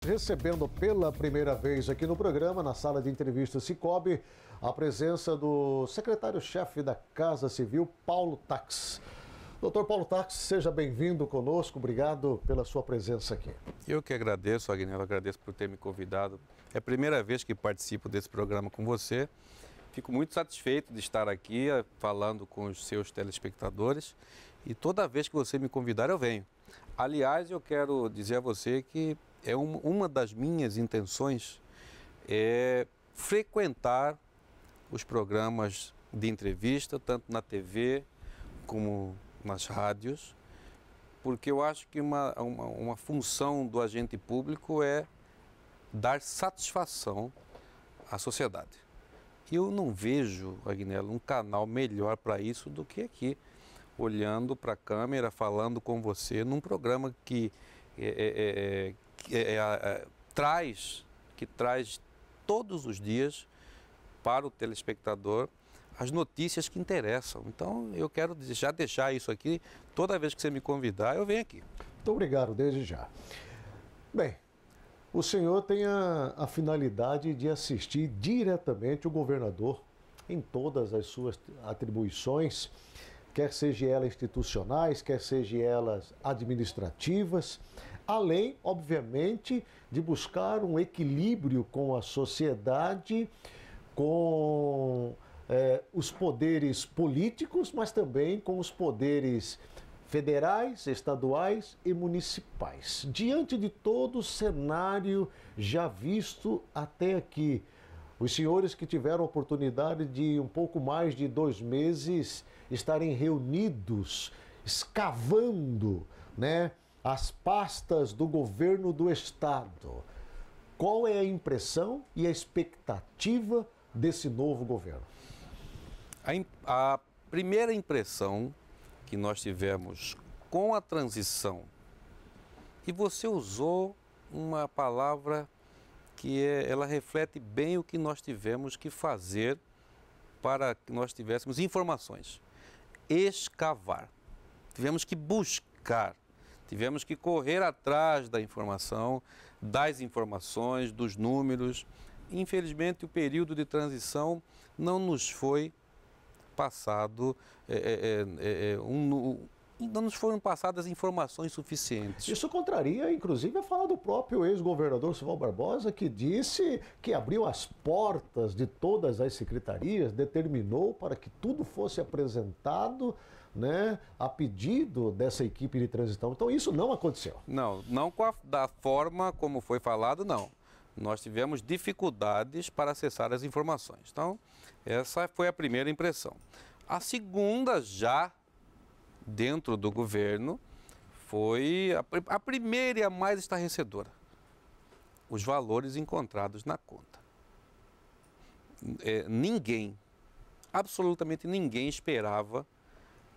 Recebendo pela primeira vez aqui no programa, na sala de entrevistas Cicobi, a presença do secretário-chefe da Casa Civil, Paulo Tax. Doutor Paulo Tax, seja bem-vindo conosco, obrigado pela sua presença aqui. Eu que agradeço, Agnello, agradeço por ter me convidado. É a primeira vez que participo desse programa com você. Fico muito satisfeito de estar aqui falando com os seus telespectadores e toda vez que você me convidar eu venho. Aliás, eu quero dizer a você que uma das minhas intenções é frequentar os programas de entrevista, tanto na TV como nas rádios, porque eu acho que uma função do agente público é dar satisfação à sociedade. E eu não vejo, Agnello, um canal melhor para isso do que aqui, olhando para a câmera, falando com você, num programa que traz todos os dias para o telespectador as notícias que interessam. Então, eu quero já deixar isso aqui, toda vez que você me convidar, eu venho aqui. Muito obrigado, desde já. Bem, o senhor tem a finalidade de assistir diretamente o governador em todas as suas atribuições, quer sejam elas institucionais, quer sejam elas administrativas, além, obviamente, de buscar um equilíbrio com a sociedade, com os poderes políticos, mas também com os poderes federais, estaduais e municipais. Diante de todo o cenário já visto até aqui, os senhores que tiveram a oportunidade de um pouco mais de 2 meses estarem reunidos, escavando, as pastas do governo do estado. Qual é a impressão e a expectativa desse novo governo? A primeira impressão que nós tivemos com a transição, e você usou uma palavra que ela reflete bem o que nós tivemos que fazer para que nós tivéssemos informações. Escavar. Tivemos que buscar, tivemos que correr atrás da informação, das informações, dos números. Infelizmente, o período de transição não nos foi passado, não nos foram passadas informações suficientes. Isso contraria, inclusive, a fala do próprio ex-governador Silval Barbosa, que disse que abriu as portas de todas as secretarias, determinou para que tudo fosse apresentado, a pedido dessa equipe de transição. Então, isso não aconteceu. Não da forma como foi falado, não. Nós tivemos dificuldades para acessar as informações. Então, essa foi a primeira impressão. A segunda, já dentro do governo, foi a primeira e a mais estarrecedora. Os valores encontrados na conta. Ninguém, absolutamente ninguém esperava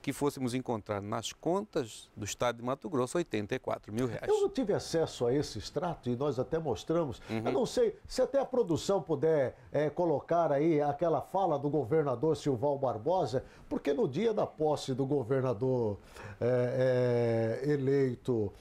que fôssemos encontrar nas contas do estado de Mato Grosso R$84 mil. Eu não tive acesso a esse extrato e nós até mostramos. Eu não sei se até a produção puder colocar aí aquela fala do governador Silval Barbosa, porque no dia da posse do governador eleito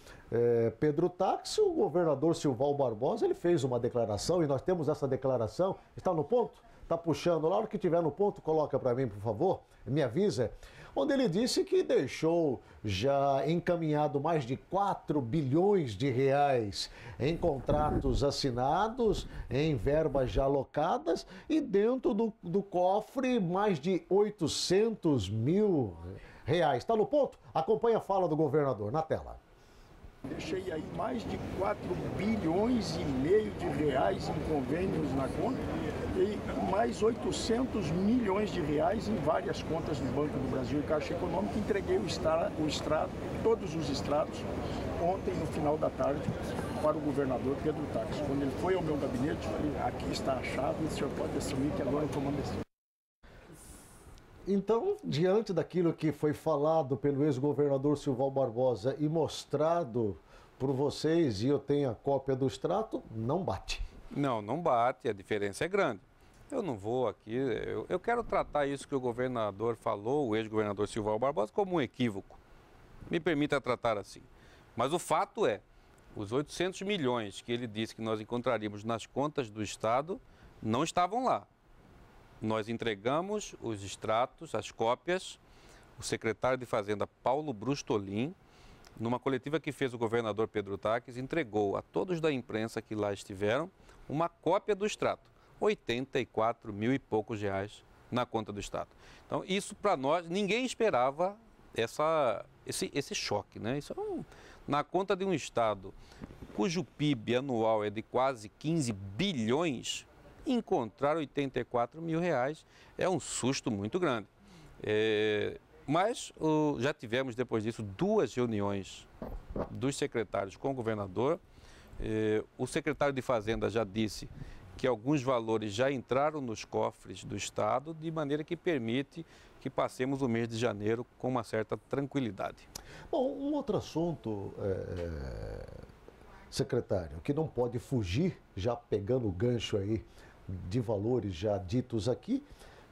Pedro Tax, o governador Silval Barbosa, ele fez uma declaração e nós temos essa declaração. Está no ponto? Está puxando lá, hora que tiver no ponto, coloca para mim, por favor, me avisa. Onde ele disse que deixou já encaminhado mais de 4 bilhões de reais em contratos assinados, em verbas já alocadas, e dentro do cofre mais de 800 mil reais. Está no ponto? Acompanhe a fala do governador na tela. Deixei aí mais de 4 bilhões e meio de reais em convênios na conta e mais 800 milhões de reais em várias contas do Banco do Brasil e Caixa Econômica. Entreguei todos os extratos, ontem no final da tarde para o governador Pedro Tax. Quando ele foi ao meu gabinete, eu falei, aqui está a chave, o senhor pode assumir que agora eu comando esse. Então, diante daquilo que foi falado pelo ex-governador Silval Barbosa e mostrado por vocês, e eu tenho a cópia do extrato, não bate. Não bate, a diferença é grande. Eu não vou aqui, eu quero tratar isso que o governador falou, o ex-governador Silval Barbosa, como um equívoco. Me permita tratar assim. Mas o fato é, Os 800 milhões que ele disse que nós encontraríamos nas contas do Estado não estavam lá. Nós entregamos os extratos, as cópias, o secretário de Fazenda, Paulo Brustolin, numa coletiva que fez o governador Pedro Taques, entregou a todos da imprensa que lá estiveram uma cópia do extrato, 84 mil e poucos reais na conta do Estado. Então, isso para nós, ninguém esperava esse choque, né? Isso na conta de um Estado cujo PIB anual é de quase 15 bilhões, encontrar 84 mil reais é um susto muito grande. Mas já tivemos, depois disso, 2 reuniões dos secretários com o governador. O secretário de Fazenda já disse que alguns valores já entraram nos cofres do Estado, de maneira que permite que passemos o mês de janeiro com uma certa tranquilidade. Bom, um outro assunto, secretário, que não pode fugir, já pegando o gancho aí de valores já ditos aqui,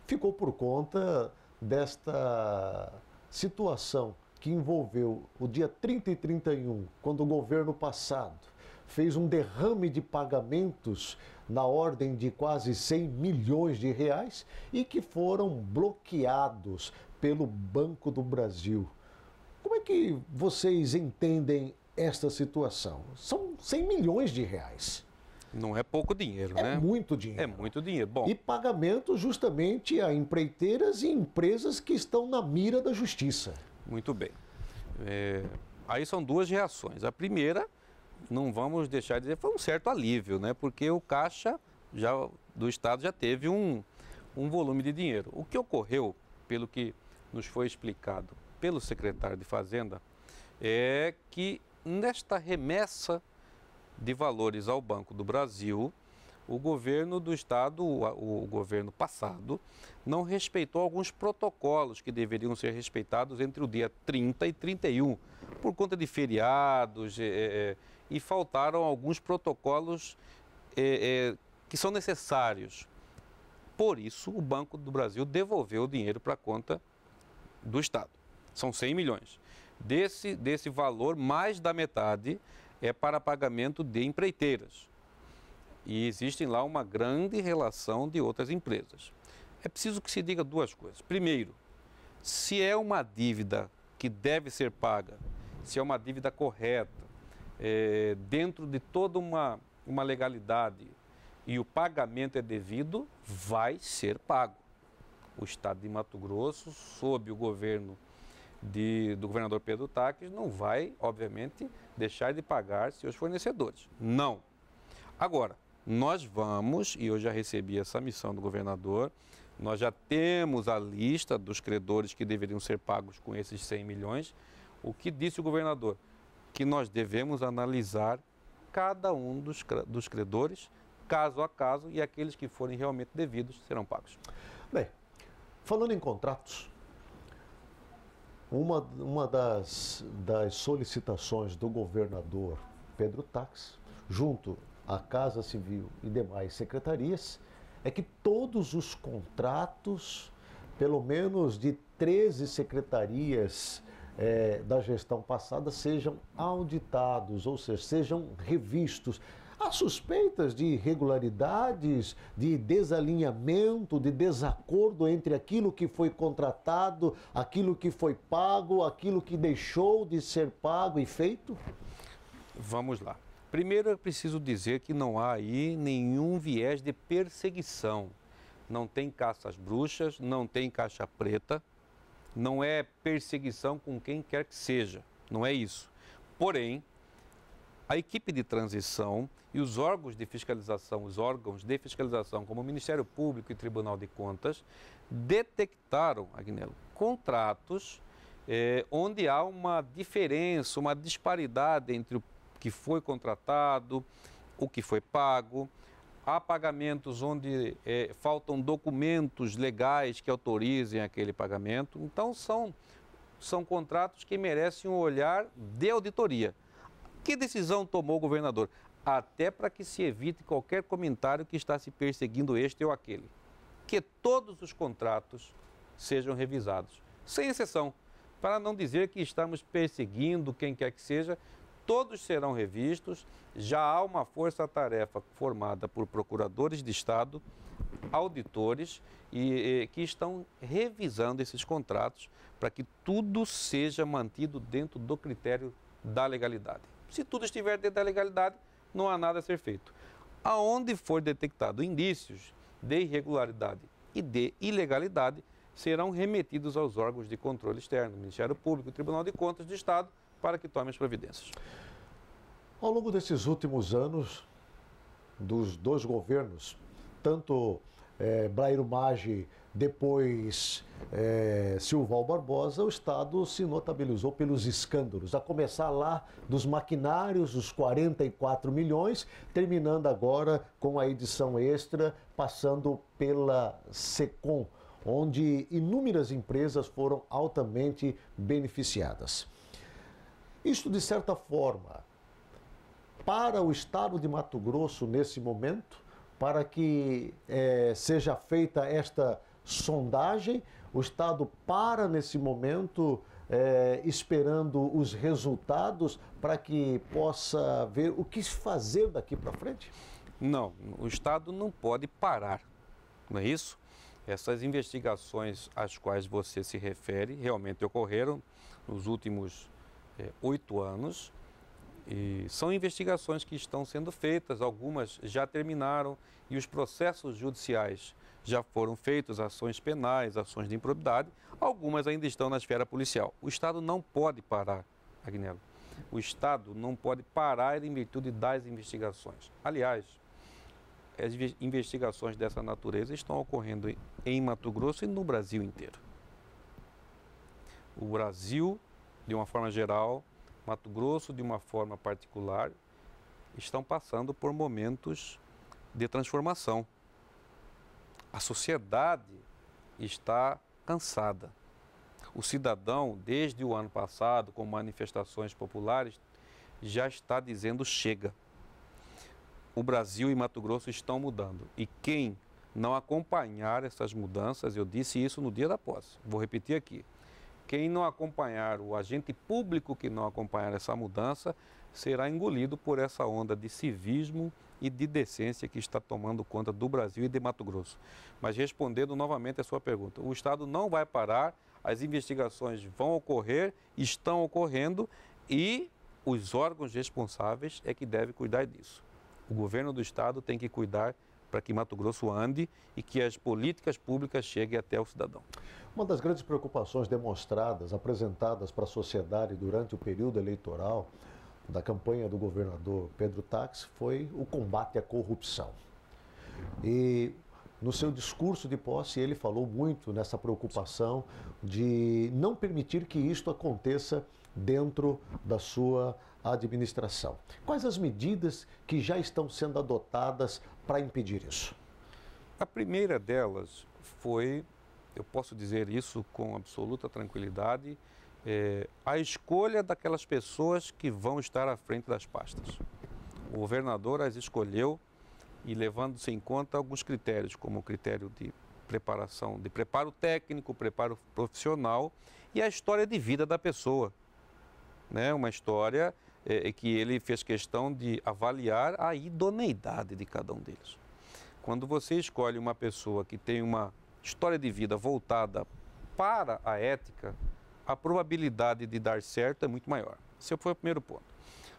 ficou por conta desta situação que envolveu o dia 30 e 31, quando o governo passado fez um derrame de pagamentos na ordem de quase 100 milhões de reais e que foram bloqueados pelo Banco do Brasil. Como é que vocês entendem esta situação? São 100 milhões de reais. Não é pouco dinheiro, né? É muito dinheiro. É muito dinheiro. Bom, e pagamentos justamente a empreiteiras e empresas que estão na mira da justiça. Muito bem. Aí são 2 reações. A primeira, não vamos deixar de dizer, foi um certo alívio, né? Porque o caixa do Estado já teve um volume de dinheiro. O que ocorreu, pelo que nos foi explicado pelo secretário de Fazenda, é que nesta remessa de valores ao Banco do Brasil, o governo do Estado, o governo passado, não respeitou alguns protocolos que deveriam ser respeitados entre o dia 30 e 31, por conta de feriados, e faltaram alguns protocolos que são necessários. Por isso, o Banco do Brasil devolveu o dinheiro para a conta do Estado. São 100 milhões. Desse valor, mais da metade é para pagamento de empreiteiras. E existem lá uma grande relação de outras empresas. É preciso que se diga 2 coisas. Primeiro, se é uma dívida que deve ser paga, se é uma dívida correta, dentro de toda uma legalidade e o pagamento é devido, vai ser pago. O Estado de Mato Grosso, sob o governo do governador Pedro Taques, não vai, obviamente, deixar de pagar seus fornecedores. Não. Agora, nós vamos, e eu já recebi essa missão do governador, nós já temos a lista dos credores que deveriam ser pagos com esses 100 milhões. O que disse o governador? Que nós devemos analisar cada um dos credores, caso a caso, e aqueles que forem realmente devidos serão pagos. Bem, falando em contratos, uma das solicitações do governador Pedro Taques, junto à Casa Civil e demais secretarias, é que todos os contratos, pelo menos de 13 secretarias da gestão passada, sejam auditados, ou seja, sejam revistos. Há suspeitas de irregularidades, de desalinhamento, de desacordo entre aquilo que foi contratado, aquilo que foi pago, aquilo que deixou de ser pago e feito? Vamos lá. Primeiro, é preciso dizer que não há aí nenhum viés de perseguição. Não tem caça às bruxas, não tem caixa preta, não é perseguição com quem quer que seja, não é isso. Porém, a equipe de transição e os órgãos de fiscalização, como o Ministério Público e Tribunal de Contas, detectaram, Agnello, contratos onde há uma diferença, uma disparidade entre o que foi contratado, o que foi pago. Há pagamentos onde faltam documentos legais que autorizem aquele pagamento. Então, são contratos que merecem um olhar de auditoria. Que decisão tomou o governador? Até para que se evite qualquer comentário que está se perseguindo este ou aquele. Que todos os contratos sejam revisados, sem exceção, para não dizer que estamos perseguindo quem quer que seja. todos serão revistos. Já há uma força-tarefa formada por procuradores de Estado, auditores, e que estão revisando esses contratos para que tudo seja mantido dentro do critério da legalidade. Se tudo estiver dentro da legalidade, não há nada a ser feito. Aonde for detectado indícios de irregularidade e de ilegalidade, serão remetidos aos órgãos de controle externo, Ministério Público, Tribunal de Contas do Estado, para que tomem as providências. Ao longo desses últimos anos, dos dois governos, tanto Blairo Maggi, depois Silval Barbosa, o Estado se notabilizou pelos escândalos, a começar lá dos maquinários, os 44 milhões, terminando agora com a edição extra, passando pela SECOM, onde inúmeras empresas foram altamente beneficiadas. Isto, de certa forma, para o Estado de Mato Grosso, nesse momento, para que seja feita esta sondagem, o Estado para, nesse momento, esperando os resultados para que possa ver o que fazer daqui para frente? Não, o Estado não pode parar, não é isso? Essas investigações às quais você se refere realmente ocorreram nos últimos 8 anos. E são investigações que estão sendo feitas, algumas já terminaram e os processos judiciais já foram feitos, ações penais, ações de improbidade, algumas ainda estão na esfera policial. O Estado não pode parar, Agnello. O Estado não pode parar em virtude das investigações. Aliás, as investigações dessa natureza estão ocorrendo em Mato Grosso e no Brasil inteiro. O Brasil, de uma forma geral, Mato Grosso, de uma forma particular, estão passando por momentos de transformação. A sociedade está cansada. O cidadão, desde o ano passado, com manifestações populares, já está dizendo chega. O Brasil e Mato Grosso estão mudando. E quem não acompanhar essas mudanças, eu disse isso no dia da posse, vou repetir aqui. Quem não acompanhar, o agente público que não acompanhar essa mudança, será engolido por essa onda de civismo e de decência que está tomando conta do Brasil e de Mato Grosso. Mas respondendo novamente a sua pergunta, o Estado não vai parar, as investigações vão ocorrer, estão ocorrendo e os órgãos responsáveis é que devem cuidar disso. O governo do Estado tem que cuidar para que Mato Grosso ande e que as políticas públicas cheguem até o cidadão. Uma das grandes preocupações demonstradas, apresentadas para a sociedade durante o período eleitoral da campanha do governador Pedro Táxi foi o combate à corrupção. E no seu discurso de posse ele falou muito nessa preocupação de não permitir que isto aconteça dentro da sua administração. Quais as medidas que já estão sendo adotadas para impedir isso? A primeira delas foi, eu posso dizer isso com absoluta tranquilidade, a escolha daquelas pessoas que vão estar à frente das pastas. O governador as escolheu e levando-se em conta alguns critérios, como o critério de preparação, de preparo técnico, preparo profissional e a história de vida da pessoa. Né? Uma história que ele fez questão de avaliar a idoneidade de cada um deles. Quando você escolhe uma pessoa que tem uma história de vida voltada para a ética, a probabilidade de dar certo é muito maior. Esse foi o primeiro ponto.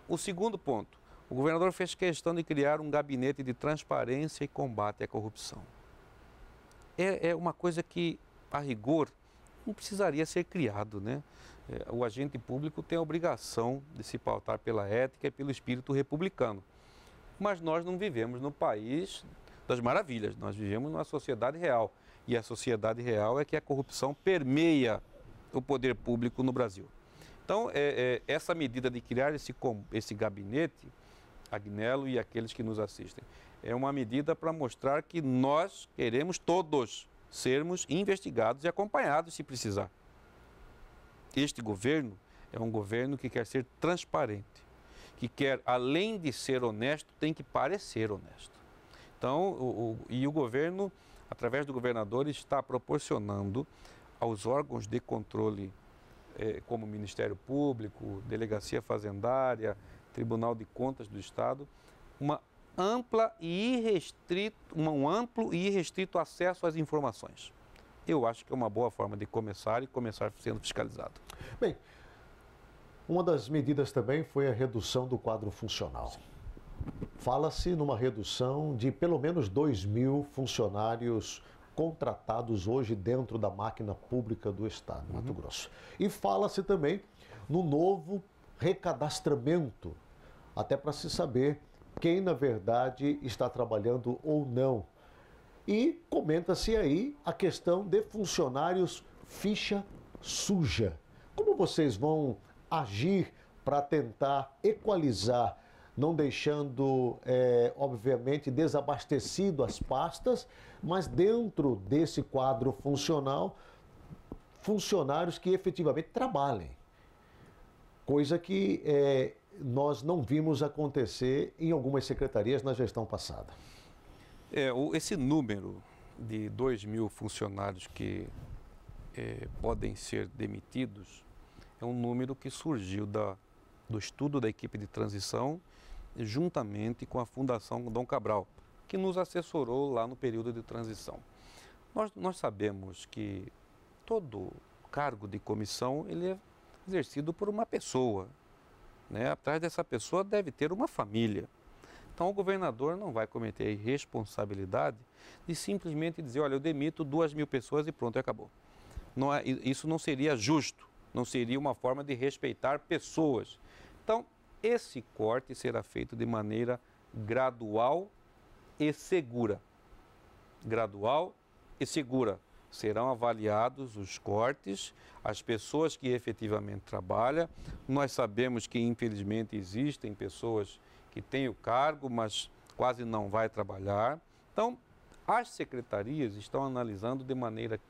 O segundo ponto, o governador fez questão de criar um gabinete de transparência e combate à corrupção. É uma coisa que, a rigor, não precisaria ser criado, né? O agente público tem a obrigação de se pautar pela ética e pelo espírito republicano. Mas nós não vivemos no país das maravilhas, nós vivemos numa sociedade real. E a sociedade real é que a corrupção permeia o poder público no Brasil. Então, essa medida de criar esse gabinete, Agnello e aqueles que nos assistem, é uma medida para mostrar que nós queremos todos sermos investigados e acompanhados se precisar. Este governo é um governo que quer ser transparente, que quer, além de ser honesto, tem que parecer honesto. Então, o governo, através do governador, está proporcionando aos órgãos de controle como Ministério Público, Delegacia Fazendária, Tribunal de Contas do Estado, um amplo e irrestrito acesso às informações. Eu acho que é uma boa forma de começar sendo fiscalizado. Bem, uma das medidas também foi a redução do quadro funcional. Fala-se numa redução de pelo menos 2.000 funcionários contratados hoje dentro da máquina pública do Estado, Mato Grosso. E fala-se também no novo recadastramento, até para se saber quem, na verdade, está trabalhando ou não. E comenta-se aí a questão de funcionários ficha suja. Como vocês vão agir para tentar equalizar, não deixando, obviamente, desabastecido as pastas, mas dentro desse quadro funcional, funcionários que efetivamente trabalhem. Coisa que nós não vimos acontecer em algumas secretarias na gestão passada. Esse número de 2.000 funcionários que podem ser demitidos é um número que surgiu do estudo da equipe de transição juntamente com a Fundação Dom Cabral, que nos assessorou lá no período de transição. Nós sabemos que todo cargo de comissão ele é exercido por uma pessoa, né? Atrás dessa pessoa deve ter uma família. Então o governador não vai cometer a irresponsabilidade de simplesmente dizer, olha, eu demito 2.000 pessoas e pronto, acabou. Isso não seria justo, não seria uma forma de respeitar pessoas. Então, esse corte será feito de maneira gradual e segura. Gradual e segura. Serão avaliados os cortes, as pessoas que efetivamente trabalham. Nós sabemos que, infelizmente, existem pessoas que têm o cargo, mas quase não vai trabalhar. Então, as secretarias estão analisando de maneira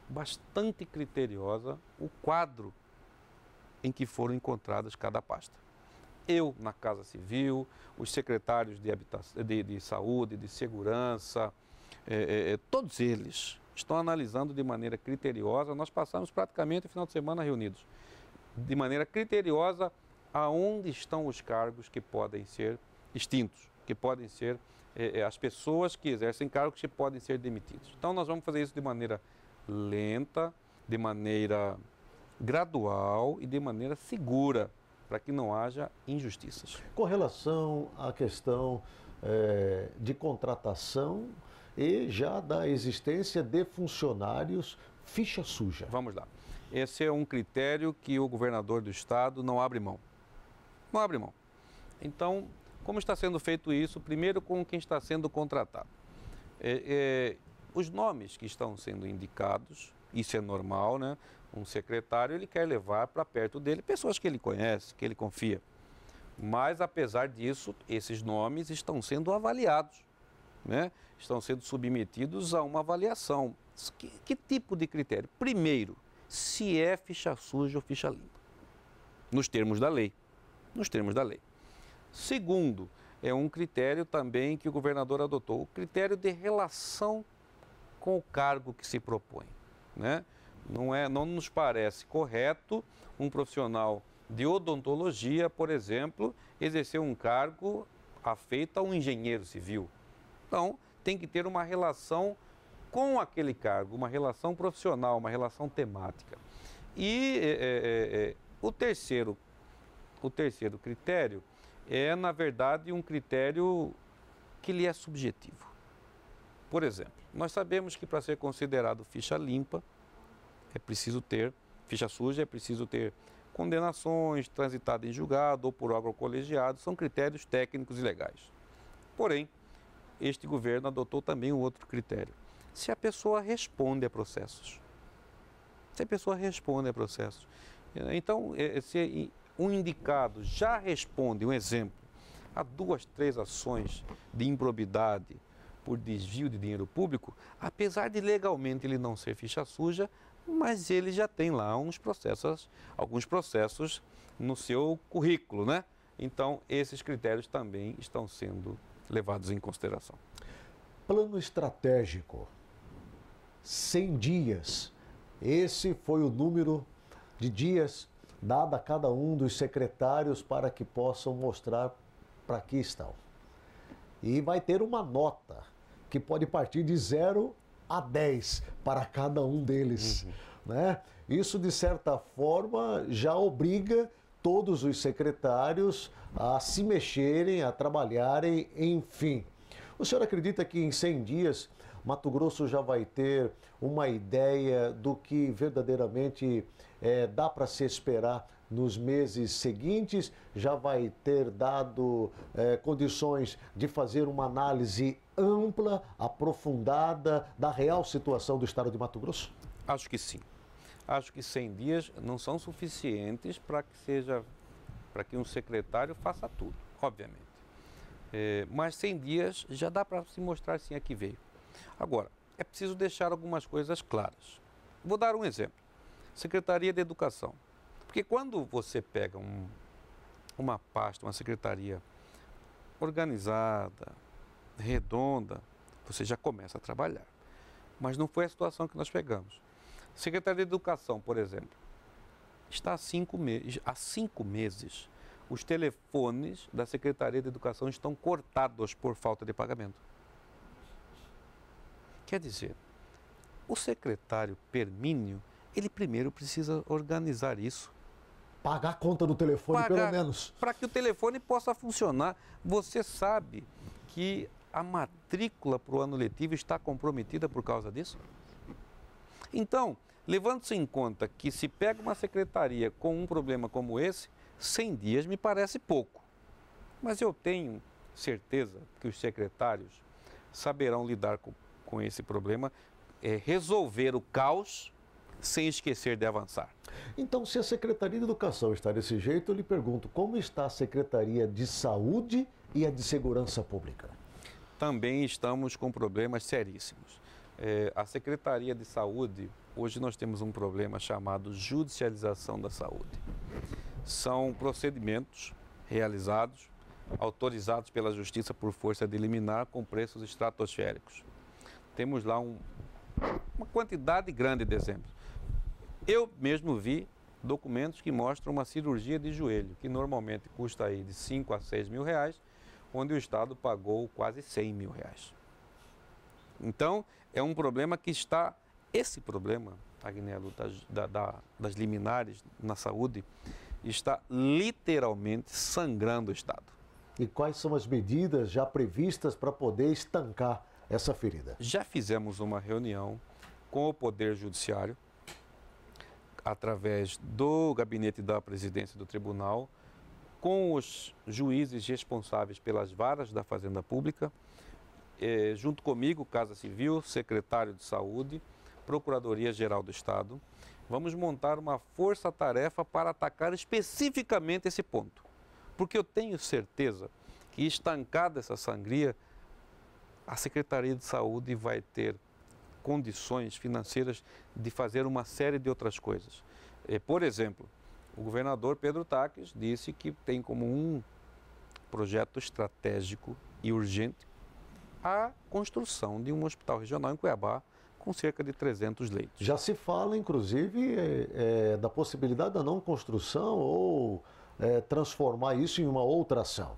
bastante criteriosa o quadro em que foram encontradas cada pasta. Eu, na Casa Civil, os secretários de saúde, de segurança, todos eles estão analisando de maneira criteriosa. Nós passamos praticamente o final de semana reunidos. De maneira criteriosa, aonde estão os cargos que podem ser extintos, que podem ser as pessoas que exercem cargos que podem ser demitidos. Então, nós vamos fazer isso de maneira lenta, de maneira gradual e de maneira segura, para que não haja injustiças. Com relação à questão de contratação e já da existência de funcionários ficha suja. Vamos lá. Esse é um critério que o governador do estado não abre mão. Não abre mão. Então, como está sendo feito isso? Primeiro, com quem está sendo contratado. Os nomes que estão sendo indicados, isso é normal, né? Um secretário, ele quer levar para perto dele pessoas que ele conhece, que ele confia. Mas, apesar disso, esses nomes estão sendo avaliados, né? Estão sendo submetidos a uma avaliação. Que tipo de critério? Primeiro, se é ficha suja ou ficha limpa, nos termos da lei. Nos termos da lei. Segundo, é um critério também que o governador adotou, o critério de relação com o cargo que se propõe, né? Não nos parece correto um profissional de odontologia, por exemplo, exercer um cargo afeito a um engenheiro civil. Então, tem que ter uma relação com aquele cargo, uma relação profissional, uma relação temática. E o terceiro critério é, na verdade, um critério que lhe é subjetivo. Por exemplo, nós sabemos que para ser considerado ficha limpa, é preciso ter, ficha suja, é preciso ter condenações, transitado em julgado ou por órgão colegiado, são critérios técnicos e legais. Porém, este governo adotou também um outro critério. Se a pessoa responde a processos. Se a pessoa responde a processos. Então, se um indicado já responde, um exemplo, a 2, 3 ações de improbidade por desvio de dinheiro público, apesar de legalmente ele não ser ficha suja, mas ele já tem lá alguns processos no seu currículo, né? Então, esses critérios também estão sendo levados em consideração. Plano estratégico, 100 dias. Esse foi o número de dias dada a cada um dos secretários para que possam mostrar para que estão. E vai ter uma nota que pode partir de 0 a 10 para cada um deles, né? Isso, de certa forma, já obriga todos os secretários a se mexerem, a trabalharem, enfim. O senhor acredita que em 100 dias Mato Grosso já vai ter uma ideia do que verdadeiramente dá para se esperar nos meses seguintes? Já vai ter dado condições de fazer uma análise ampla, aprofundada da real situação do estado de Mato Grosso? Acho que sim. Acho que 100 dias não são suficientes para que um secretário faça tudo, obviamente. Mas 100 dias já dá para se mostrar sim a que veio. Agora, é preciso deixar algumas coisas claras. Vou dar um exemplo. Secretaria de Educação. Porque quando você pega uma pasta, uma secretaria organizada, redonda, você já começa a trabalhar. Mas não foi a situação que nós pegamos. Secretaria de Educação, por exemplo, está há 5 meses. Os telefones da Secretaria de Educação estão cortados por falta de pagamento. Quer dizer, o secretário Permínio, ele primeiro precisa organizar isso. Pagar a conta do telefone, pelo menos. Para que o telefone possa funcionar. Você sabe que a matrícula para o ano letivo está comprometida por causa disso? Então, levando-se em conta que se pega uma secretaria com um problema como esse, 100 dias me parece pouco. Mas eu tenho certeza que os secretários saberão lidar com esse problema, resolver o caos sem esquecer de avançar. Então, se a Secretaria de Educação está desse jeito, eu lhe pergunto, como está a Secretaria de Saúde e a de Segurança Pública? Também estamos com problemas seríssimos. A Secretaria de Saúde, hoje nós temos um problema chamado judicialização da saúde. São procedimentos realizados, autorizados pela Justiça por força de liminar com preços estratosféricos. Temos lá uma quantidade grande de exemplos. Eu mesmo vi documentos que mostram uma cirurgia de joelho, que normalmente custa aí de 5 a 6 mil reais, onde o Estado pagou quase 100 mil reais. Então, é um problema que está... Esse problema, Agnello, das liminares na saúde, está literalmente sangrando o Estado. E quais são as medidas já previstas para poder estancar essa ferida? Já fizemos uma reunião com o Poder Judiciário, através do gabinete da presidência do tribunal, com os juízes responsáveis pelas varas da Fazenda Pública, junto comigo, Casa Civil, secretário de Saúde, Procuradoria-Geral do Estado. Vamos montar uma força-tarefa para atacar especificamente esse ponto. Porque eu tenho certeza que, estancada essa sangria, a Secretaria de Saúde vai ter condições financeiras de fazer uma série de outras coisas. Por exemplo, o governador Pedro Taques disse que tem como um projeto estratégico e urgente a construção de um hospital regional em Cuiabá com cerca de 300 leitos. Já se fala, inclusive, da possibilidade da não construção ou transformar isso em uma outra ação.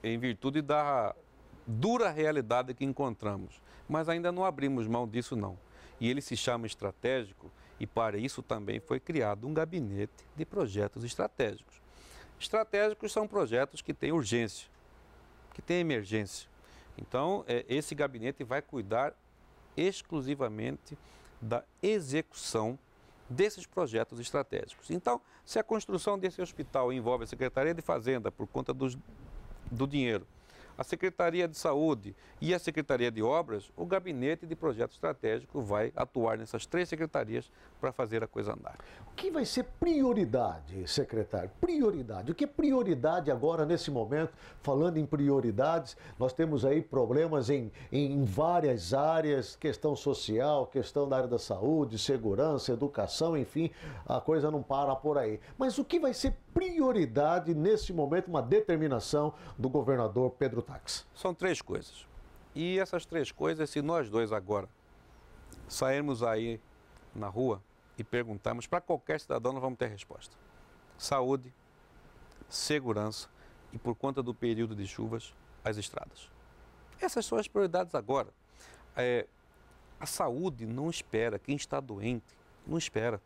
Em virtude da dura realidade que encontramos. Mas ainda não abrimos mão disso, não. E ele se chama estratégico e para isso também foi criado um gabinete de projetos estratégicos. Estratégicos são projetos que têm urgência, que têm emergência. Então, esse gabinete vai cuidar exclusivamente da execução desses projetos estratégicos. Então, se a construção desse hospital envolve a Secretaria de Fazenda por conta do dinheiro, a Secretaria de Saúde e a Secretaria de Obras, o Gabinete de Projeto Estratégico vai atuar nessas 3 secretarias para fazer a coisa andar. O que vai ser prioridade, secretário? Prioridade. O que é prioridade agora, nesse momento? Falando em prioridades, nós temos aí problemas em várias áreas, questão social, questão da área da saúde, segurança, educação, enfim, a coisa não para por aí. Mas o que vai ser prioridade nesse momento, uma determinação do governador Pedro Taques? São 3 coisas. E essas 3 coisas, se nós dois agora sairmos aí na rua, e perguntarmos para qualquer cidadão, nós vamos ter resposta. Saúde, segurança e, por conta do período de chuvas, as estradas. Essas são as prioridades agora. A saúde não espera, quem está doente não espera.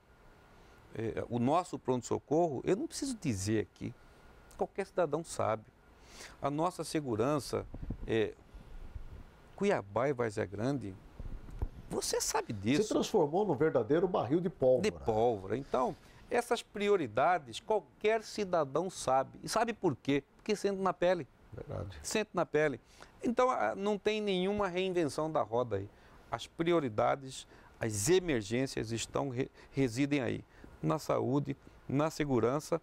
O nosso pronto-socorro, eu não preciso dizer aqui, qualquer cidadão sabe. A nossa segurança, Cuiabá e Várzea Grande, você sabe disso. Se transformou num verdadeiro barril de pólvora. De pólvora. Então, essas prioridades qualquer cidadão sabe. E sabe por quê? Porque sente na pele. Verdade. Sente na pele. Então, não tem nenhuma reinvenção da roda aí. As prioridades, as emergências residem aí. Na saúde, na segurança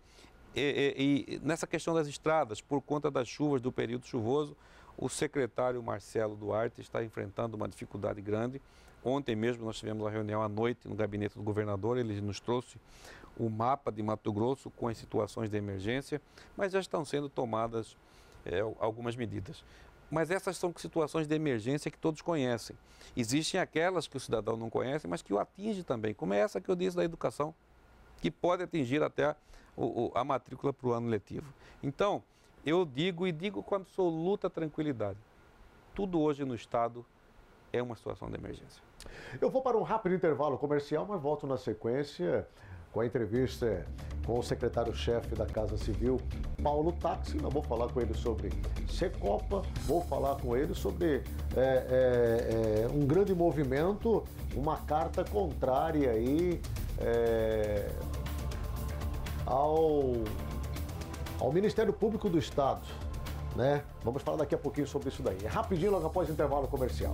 e nessa questão das estradas, por conta das chuvas do período chuvoso, o secretário Marcelo Duarte está enfrentando uma dificuldade grande. Ontem mesmo nós tivemos uma reunião à noite no gabinete do governador, ele nos trouxe o mapa de Mato Grosso com as situações de emergência, mas já estão sendo tomadas algumas medidas. Mas essas são situações de emergência que todos conhecem. Existem aquelas que o cidadão não conhece, mas que o atinge também, como é essa que eu disse da educação, que pode atingir até a matrícula para o ano letivo. Então, eu digo com absoluta tranquilidade, tudo hoje no Estado é uma situação de emergência. Eu vou para um rápido intervalo comercial, mas volto na sequência com a entrevista com o secretário-chefe da Casa Civil, Paulo Táxi. Eu vou falar com ele sobre Secopa, vou falar com ele sobre um grande movimento, uma carta contrária aí ao Ministério Público do Estado, né? Vamos falar daqui a pouquinho sobre isso daí. É rapidinho, logo após o intervalo comercial.